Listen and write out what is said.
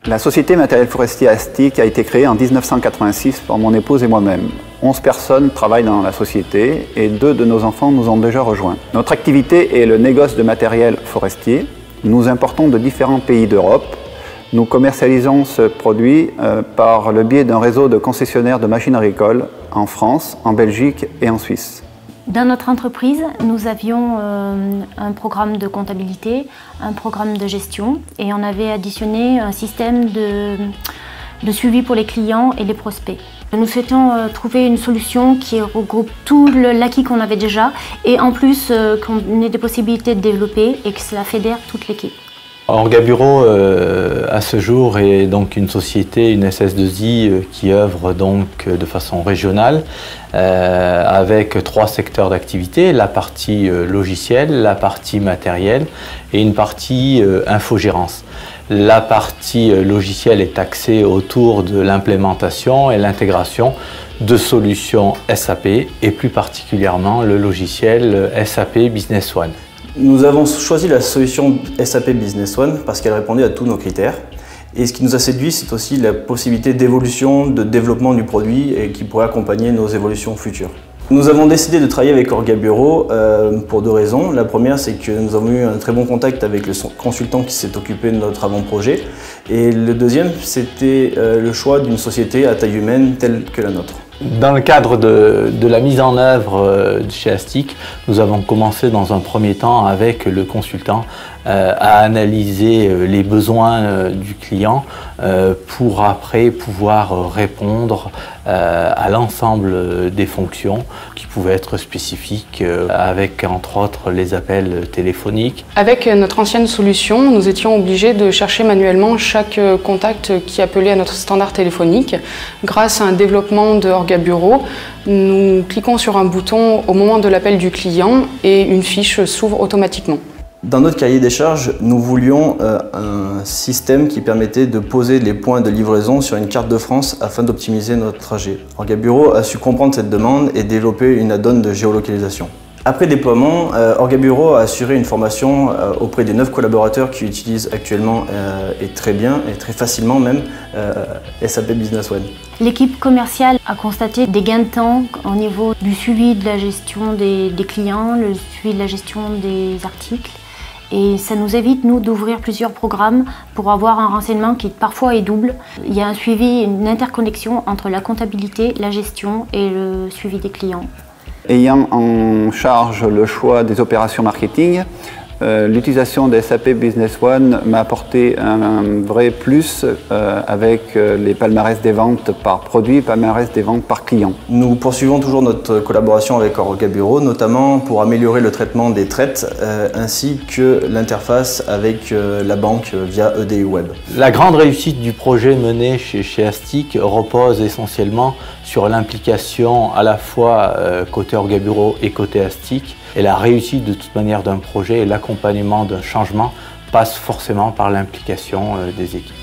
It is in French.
La société Matériel Forestier Astic a été créée en 1986 par mon épouse et moi-même. 11 personnes travaillent dans la société et 2 de nos enfants nous ont déjà rejoints. Notre activité est le négoce de matériel forestier. Nous importons de différents pays d'Europe. Nous commercialisons ce produit par le biais d'un réseau de concessionnaires de machines agricoles en France, en Belgique et en Suisse. Dans notre entreprise, nous avions un programme de comptabilité, un programme de gestion et on avait additionné un système de suivi pour les clients et les prospects. Nous souhaitons trouver une solution qui regroupe tout l'acquis qu'on avait déjà et en plus qu'on ait des possibilités de développer et que cela fédère toute l'équipe. Orga Bureau, à ce jour, est donc une société, une SS2I, qui œuvre donc de façon régionale avec 3 secteurs d'activité, la partie logicielle, la partie matérielle et une partie infogérance. La partie logicielle est axée autour de l'implémentation et l'intégration de solutions SAP et plus particulièrement le logiciel SAP Business One. Nous avons choisi la solution SAP Business One parce qu'elle répondait à tous nos critères. Et ce qui nous a séduit, c'est aussi la possibilité d'évolution, de développement du produit et qui pourrait accompagner nos évolutions futures. Nous avons décidé de travailler avec Orga Bureau pour 2 raisons. La première, c'est que nous avons eu un très bon contact avec le consultant qui s'est occupé de notre avant-projet. Et le deuxième, c'était le choix d'une société à taille humaine telle que la nôtre. Dans le cadre de la mise en œuvre chez Astic, nous avons commencé dans un premier temps avec le consultant à analyser les besoins du client pour après pouvoir répondre à l'ensemble des fonctions qui pouvaient être spécifiques avec entre autres les appels téléphoniques. Avec notre ancienne solution, nous étions obligés de chercher manuellement chaque contact qui appelait à notre standard téléphonique. Grâce à un développement de Orga Bureau, nous cliquons sur un bouton au moment de l'appel du client et une fiche s'ouvre automatiquement. Dans notre cahier des charges, nous voulions un système qui permettait de poser les points de livraison sur une carte de France afin d'optimiser notre trajet. Orga Bureau a su comprendre cette demande et développer une add-on de géolocalisation. Après déploiement, Orga Bureau a assuré une formation auprès des 9 collaborateurs qui utilisent actuellement et très bien et très facilement même SAP Business One. L'équipe commerciale a constaté des gains de temps au niveau du suivi de la gestion des clients, le suivi de la gestion des articles. Et ça nous évite, nous, d'ouvrir plusieurs programmes pour avoir un renseignement qui parfois est double. Il y a un suivi, une interconnexion entre la comptabilité, la gestion et le suivi des clients. Ayant en charge le choix des opérations marketing, l'utilisation de SAP Business One m'a apporté un vrai plus avec les palmarès des ventes par produit, palmarès des ventes par client. Nous poursuivons toujours notre collaboration avec Orga Bureau, notamment pour améliorer le traitement des traites ainsi que l'interface avec la banque via EDI Web. La grande réussite du projet mené chez Astic repose essentiellement sur l'implication à la fois côté Orga Bureau et côté Astic. Et la réussite de toute manière d'un projet et l'accompagnement d'un changement passe forcément par l'implication des équipes.